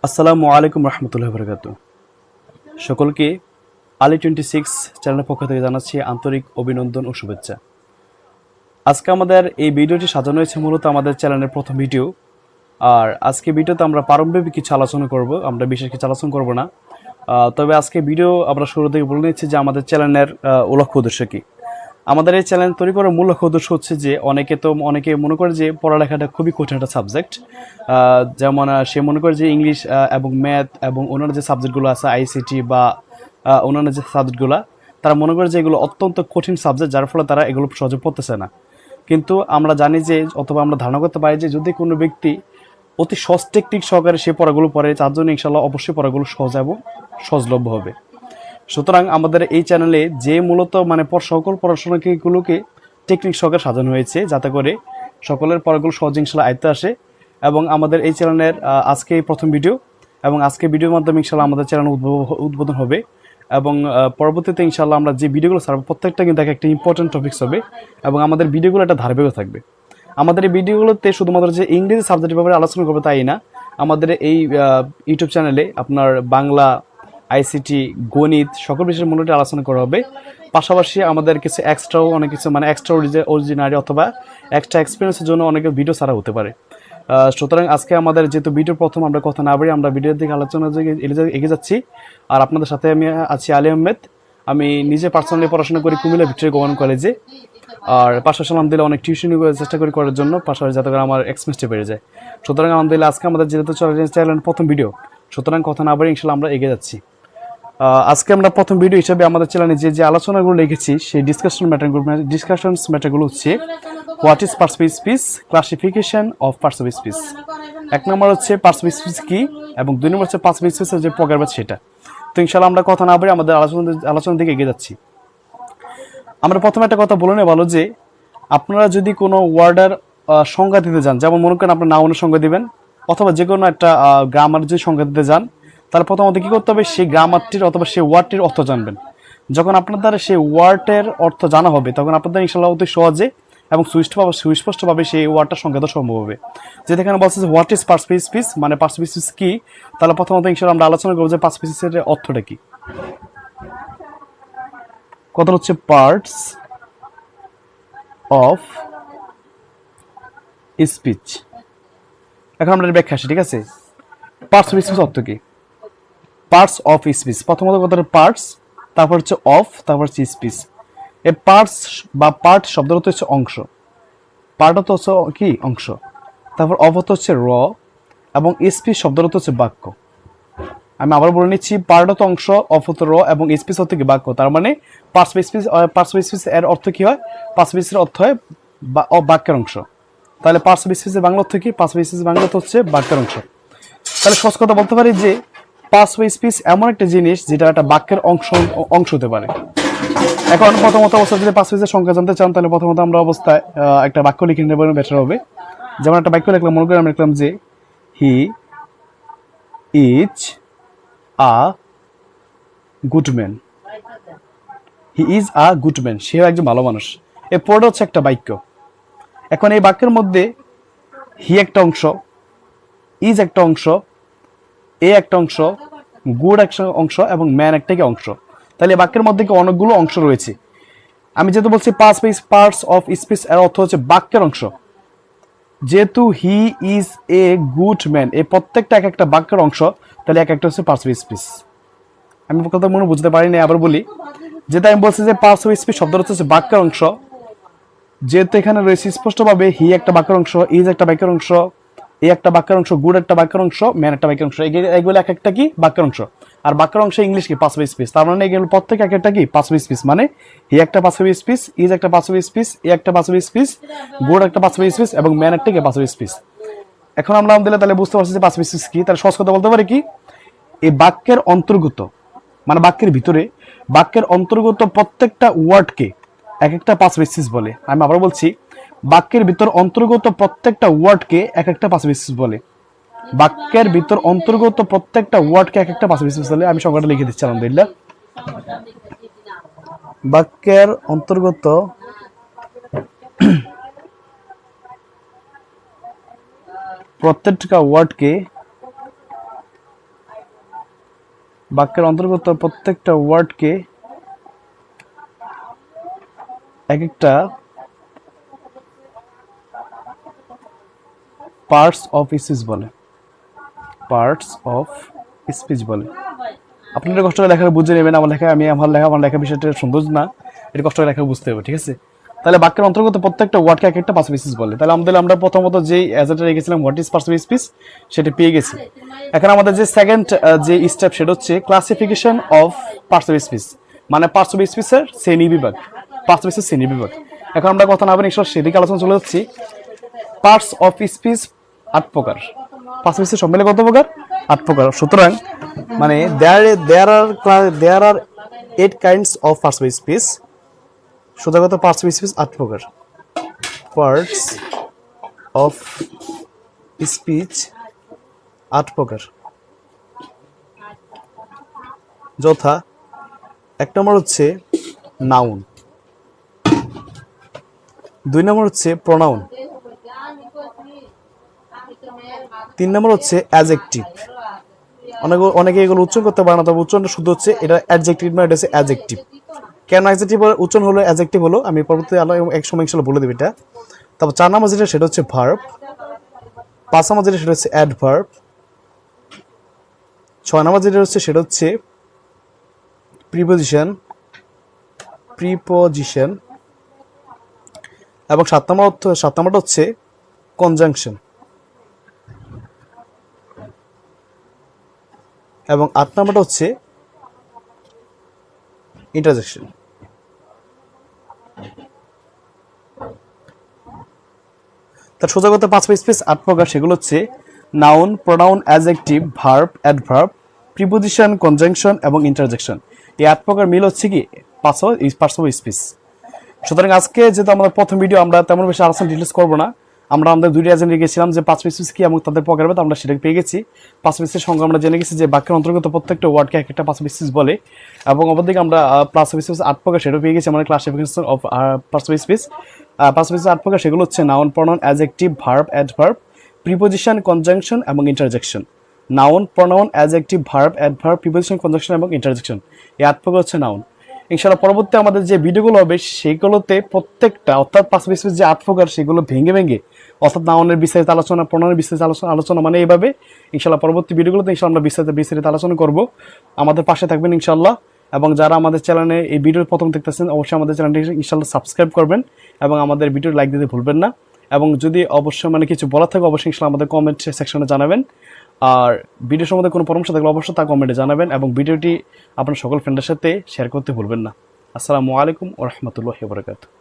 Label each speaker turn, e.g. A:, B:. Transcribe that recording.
A: আসসালামু আলাইকুম রহমতুল্লাহ বরকাতুহ। সকলকে আলী 26 চ্যানেলের পক্ষ থেকে জানাচ্ছি আন্তরিক অভিনন্দন ও শুভেচ্ছা। আজকে আমাদের এই ভিডিওটি সাজানো হয়েছে মূলত আমাদের চ্যানেলের প্রথম ভিডিও। আর আজকে ভিডিওতে আমরা প্রারম্ভিক কিছু আলোচনা করব, আমরা বিশেষ কিছু আলোচনা করব না। তবে আজকে ভিডিও আমরা শুরু থেকে বলে নিচ্ছি যে আমাদের চ্যানেলের লক্ষ্য উদ্দেশ্য কী। আমাদের এই চ্যানেল তৈরি করার মূল লক্ষ্য উদ্দেশ্য হচ্ছে যে অনেকে মনে করে যে পড়ালেখাটা খুবই কঠিন একটা সাবজেক্ট। যেমন সে মনে করে যে ইংলিশ এবং ম্যাথ এবং অন্যান্য যে সাবজেক্টগুলো আছে আইসিটি বা অন্যান্য যে সাবজেক্টগুলো, তারা মনে করে যে এগুলো অত্যন্ত কঠিন সাবজেক্ট, যার ফলে তারা এগুলো সহজে পড়তেছে না। কিন্তু আমরা জানি যে, অথবা আমরা ধারণা করতে পারি যে যদি কোনো ব্যক্তি অতি সহজ টেকনিক সহকারে সে পড়াগুলো পড়ে, তার জন্য ইনশাল্লাহ অবশ্যই পড়াগুলো সহজ এবং সহজলভ্য হবে। সুতরাং আমাদের এই চ্যানেলে যে মূলত সকল পড়াশোনাগুলোকে টেকনিক সহকারে সাজানো হয়েছে, যাতে করে সকলের পড়াগুলো সহজ ইনশাল্লাহ আয়ত্তে আসে। এবং আমাদের এই চ্যানেলের আজকে প্রথম ভিডিও, এবং আজকে ভিডিওর মাধ্যমে ইনশাল্লাহ আমাদের চ্যানেল উদ্বোধন হবে। এবং পরবর্তীতে ইনশাল্লাহ আমরা যে ভিডিওগুলো ছাড়বো প্রত্যেকটা কিন্তু একটা ইম্পর্টেন্ট টপিকস হবে, এবং আমাদের ভিডিওগুলো একটা ধারাবাহিক থাকবে। আমাদের এই ভিডিওগুলোতে শুধুমাত্র যে ইংরেজি সাবজেক্টের ব্যাপারে আলোচনা করবো তাই না, আমাদের এই ইউটিউব চ্যানেলে আপনার বাংলা, আইসিটি, গণিত সকল বিষয়ের মূলত আলোচনা করা হবে। পাশাপাশি আমাদের কিছু এক্সট্রাও অনেক কিছু এক্সট্রা অরিজিনারি অথবা এক্সট্রা এক্সপিরিয়েন্সের জন্য অনেক ভিডিও ছাড়া হতে পারে। সুতরাং আজকে আমাদের যেহেতু ভিডিও প্রথম, আমরা কথা না বাড়ি আমরা ভিডিওর দিকে আলোচনা এগিয়ে যাচ্ছি। আর আপনাদের সাথে আমি আছি আলী আহমেদ। আমি নিজে পার্সোনালি পড়াশোনা করি কুমিল্লা ভিক্টোরিয়া গভর্নমেন্ট কলেজে। আর পাশাপাশি আলহামদুলিল্লাহ অনেক টিউশনি চেষ্টা করার জন্য, পাশাপাশি যাতে করে আমার এক্সপেরিয়েন্সটা বেড়ে যায়। সুতরাং আলহামদুলিল্লাহ আজকে আমাদের যেহেতু চ্যানেলের প্রথম ভিডিও, সুতরাং কথা না বাড়ি ইনশাল্লাহ আমরা এগিয়ে যাচ্ছি। আজকে আমরা প্রথম ভিডিও হিসেবে আমাদের চ্যানেলে যে আলোচনাগুলো লিখেছি সেই ডিসকাশনস ম্যাটারগুলো হচ্ছে what is perspective speech, classification of perspective speech. এক নম্বর হচ্ছে পার্সপেক্টিভ স্পিচ কি, এবং দুই নম্বর হচ্ছে পার্সপেক্টিভ স্পিচের যে প্রকারভেদ সেটা। তো ইনশাআল্লাহ আমরা কথা না বলে আমাদের আলোচনার দিকে এগিয়ে যাচ্ছি। আমরা প্রথমে একটা কথা বলে নেই ভালো, যে আপনারা যদি কোনো ওয়ার্ডের সংজ্ঞা দিতে যান, যেমন মনে করেন আপনার নাউনের সংজ্ঞা দিবেন, অথবা যে কোনো একটা গ্রামার যদি সংজ্ঞা দিতে যান, তাহলে প্রথমত কী করতে হবে, সেই গ্রামারটির অথবা সেই ওয়ার্ডটির অর্থ জানবেন। যখন আপনার দ্বারা সেই ওয়ার্ডের অর্থ জানা হবে, তখন আপনাদের ইনশাআল্লাহ অতি সহজে এবং সুস্পষ্টভাবে সেই ওয়ার্ডটার সংজ্ঞা দেওয়া সম্ভব হবে। যেখানে বলছে যে হোয়াট ইজ পার্সপেক্টিভ স্পিচ, মানে পার্সপেক্টিভ স্পিচ কি, তাহলে প্রথমত ইনশাআল্লাহ আমরা আলোচনা করবো যে পার্সপেক্টিভ স্পিচের অর্থটা কি। কথা হচ্ছে পার্টস অফ স্পিচ। এখন আমরা ব্যাখ্যা আসি, ঠিক আছে। পার্টস অফ স্পিচ অর্থ কি? পার্টস অফ স্পিচ, প্রথমত কথাটা পার্টস, তারপর হচ্ছে অফ, তারপর হচ্ছে স্পিচ। এই পার্টস বা পার্ট শব্দের অর্থ হচ্ছে অংশ, পার্ট অর্থ হচ্ছে কি অংশ, তারপর অফ অর্থ হচ্ছে র, এবং স্পিচ শব্দের অর্থ হচ্ছে বাক্য। আমি আবার বলে নিচ্ছি, পার্ট অর্থ অংশ, অফ অর্থ র, এবং স্পিচ অর্থ কি বাক্য। তার মানে পার্টস অফ স্পিচ এর অর্থ কি হয়? পার্টস অফ স্পিচের অর্থ হয় বাক্যের অংশ। তাহলে পার্টস অফ স্পিচের বাংলা অর্থ কি? পার্টস অফ স্পিচের বাংলা অর্থ হচ্ছে বাক্যের অংশ। তাহলে সহজ কথা বলতে পারি যে পার্টস অফ স্পিচ এমন একটা জিনিস যেটা একটা বাক্যের অংশ হতে পারে। এখন প্রথমত অবস্থা যদি পার্টস অফ স্পিচের সংখ্যা জানতে চান, তাহলে প্রথমত আমরা অবস্থায় একটা বাক্য লিখে নেব, বেটার হবে। যেমন একটা বাক্য লিখলাম, মনে করি আমরা লিখলাম যে he is a good man. He is a good man, সে একজন ভালো মানুষ। এই পড়া হচ্ছে একটা বাক্য। এখন এই বাক্যের মধ্যে হি একটা অংশ, ইজ একটা অংশ, এ একটা অংশ, গুড একটা অংশ, এবং ম্যান একটা কি অংশ। তাহলে এই বাক্যের মধ্যে কি অনেকগুলো অংশ রয়েছে। আমি যেহেতু বলছি পার্টস অফ স্পিচ এর অর্থ হচ্ছে বাক্যের অংশ, যেহেতু he is a good man, এই প্রত্যেকটা এক একটা বাক্যের অংশ, তাহলে এক একটা হচ্ছে পার্টস অফ স্পিচ। আমি কথা মনে বুঝতে পারিনি, আবার বলি। যেটা আমি বলছি যে পার্টস অফ স্পিচ শব্দটা হচ্ছে বাক্যের অংশ, যেহেতু এখানে রয়েছে স্পষ্টভাবে হি একটা বাক্যের অংশ, ইজ একটা বাক্যের অংশ, এ একটা বাক্যের অংশ, গুড একটা বাক্যের অংশ, ম্যান একটা বাক্যের অংশ। এগুলো এক একটা কি বাক্যের অংশ। আর বাক্যের অংশ ইংলিশ কি পার্টস অফ স্পিচ। তার মানে এগুলো প্রত্যেক এক একটা কি পার্টস অফ স্পিচ। মানে হি একটা পার্টস অফ স্পিচ, ইজ একটা পার্টস অফ স্পিচ, এ একটা পার্টস অফ স্পিচ, গুড একটা পার্টস অফ স্পিচ, এবং ম্যান একটা কি পার্টস অফ স্পিচ। এখন আমরা আলহামদুলিল্লাহ তাহলে বুঝতে পারছি যে পার্টস অফ স্পিচ কি। তাহলে সহজ কথা বলতে পারি কি, এই বাক্যের অন্তর্গত, মানে বাক্যের ভিতরে, বাক্যের অন্তর্গত প্রত্যেকটা ওয়ার্ডকে এক একটা পার্টস অফ স্পিচ বলে। আমি আবার বলছি, বাক্যের ভিতর অন্তর্গত প্রত্যেকটা ওয়ার্ডকে এক একটা পার্টস অফ স্পিচ বলে। বাক্যের ভিতর অন্তর্গত প্রত্যেকটা ওয়ার্ডকে এক একটা পার্টস অফ স্পিচ বলে। আমি সংখ্যাটা লিখে দিচ্ছি আলহামদুলিল্লাহ। বাক্যের অন্তর্গত প্রত্যেকটা ওয়ার্ডকে বাক্যের অন্তর্গত প্রত্যেকটা ওয়ার্ডকে এক একটা পার্টস অফ স্পিচ বলে। পার্টস অফ স্পিচ বলে। আপনারা কষ্ট করে লেখা বুঝে নেবেন। আমার লেখা বিষয়টা সুন্দর না, এটা কষ্ট করে লেখা বুঝতে হবে, ঠিক আছে? তাহলে বাক্যের অন্তর্গত প্রত্যেকটা ওয়ার্ডকে এক একটা পার্টস অফ স্পিচ বলে। তাহলে আমরা প্রথমত যেই অ্যাজেটা রেখেছিলাম what is parts of speech, সেটা পেয়ে গেছি। এখন আমাদের যে সেকেন্ড যে স্টেপ, সেটা হচ্ছে classification of parts of speech, মানে পার্টস অফ স্পিচের শ্রেণী বিভাগ। পার্টস অফ স্পিচ শ্রেণী বিভাগ। এখন আমরা কথা না বলে সেদিকে আলোচনা চলে যাচ্ছি। পার্টস অফ স্পিচ 8 প্রকার। পার্টস অফ স্পিচ সব মিলে কত প্রকার? 8 প্রকার। সুতরাং মানে দেয়ার আর 8 kinds of parts of speech. সুতরাং পার্টস অফ স্পিচ 8 প্রকার। পার্টস অফ স্পিচ 8 প্রকার, যথা 1 নম্বর হচ্ছে নাউন, 2 নম্বর হচ্ছে প্রোনাউন, 3 নম্বর হচ্ছে অ্যাডজেক্টিভ। অনেকে এগুলো উচ্চারণ করতে পারে না, তবে উচ্চারণটা শুদ্ধ হচ্ছে এটা অ্যাডজেক্টিভ, মানে এটা হচ্ছে অ্যাডজেক্টিভ। কেন অ্যাডজেক্টিভ উচ্চারণ হলো, অ্যাডজেক্টিভ হলো, আমি পরবর্তী এক সময় ইনশাআল্লাহ বলে দেব এটা। তারপর 4 নম্বর যেটা, সেটা হচ্ছে ভার্ব। 5 নম্বর যেটা, সেটা হচ্ছে অ্যাডভার্ব। 6 নম্বর যেটা হচ্ছে, সেটা হচ্ছে প্রিপোজিশন। এবং 7 নম্বরটা হচ্ছে কনজাংশন। এবং 8 নম্বরটা হচ্ছে ইন্টারজেকশন। তার সোজা কথা 5 স্পেস 8 প্রকার, সেগুলো হচ্ছে noun, pronoun, adjective, verb, adverb, preposition, conjunction এবং ইন্টারজেকশন। এই 8 প্রকার মিল হচ্ছে কি পার্টস অফ স্পিচ। সুতরাং আজকে যেহেতু আমাদের প্রথম ভিডিও, আমরা তেমন বেশি আলোচনা ডিটেলস করবো না। আমরা আমাদের 2টি এজেন্ট রেখেছিলাম যে 5 স্পিচ কি এবং তাদের প্রকার, আমরা সেটা পেয়ে গেছি। 5 স্পিচের সঙ্গে আমরা জেনে গেছি যে বাক্যের অন্তর্গত প্রত্যেকটা ওয়ার্ডকে এক একটা 5 স্পিচ বলে। এবং অপরদিকে আমরা পার্টস অফ স্পিচ 8 প্রকার সেটাও পেয়ে গেছি আমাদের classification of parts of speech. Parts of speech 8 প্রকার, সেগুলো হচ্ছে noun, pronoun, adjective, verb, adverb, preposition, conjunction এবং interjection. Noun, pronoun, adjective, verb, adverb, preposition, conjunction এবং ইন্টারজেকশন। এই 8 প্রকার হচ্ছে নাউন। ইনশাআল্লাহ পরবর্তী আমাদের যে ভিডিওগুলো হবে, সেগুলোতে প্রত্যেকটা অর্থাৎ 5 স্পিচ যে 8 প্রকার, সেগুলো ভেঙে অর্থাৎ নাউনের বিস্তারিত আলোচনা, প্রোনাউনের বিস্তারিত আলোচনা, মানে এইভাবে ইনশাআল্লাহ পরবর্তী ভিডিওগুলোতে ইনশাআল্লাহ আমরা বিস্তারিত আলোচনা করব। আমাদের পাশে থাকবেন ইনশাআল্লাহ। এবং যারা আমাদের চ্যানেলে এই ভিডিও প্রথম দেখতেছেন, অবশ্যই আমাদের চ্যানেলটি ইনশাআল্লাহ সাবস্ক্রাইব করবেন এবং আমাদের ভিডিও লাইক দিতে ভুলবেন না। এবং যদি অবশ্যই মানে কিছু বলার থাকে, অবশ্যই ইনশাআল্লাহ আমাদের কমেন্ট সেকশনে জানাবেন। আর ভিডিও সম্বন্ধে কোনো পরামর্শ থাকলে অবশ্যই তা কমেন্টে জানাবেন এবং ভিডিওটি আপনার সকল ফ্রেন্ডের সাথে শেয়ার করতে ভুলবেন না। আসসালামু আলাইকুম ওয়া রাহমাতুল্লাহি ওয়া বারাকাতুহু।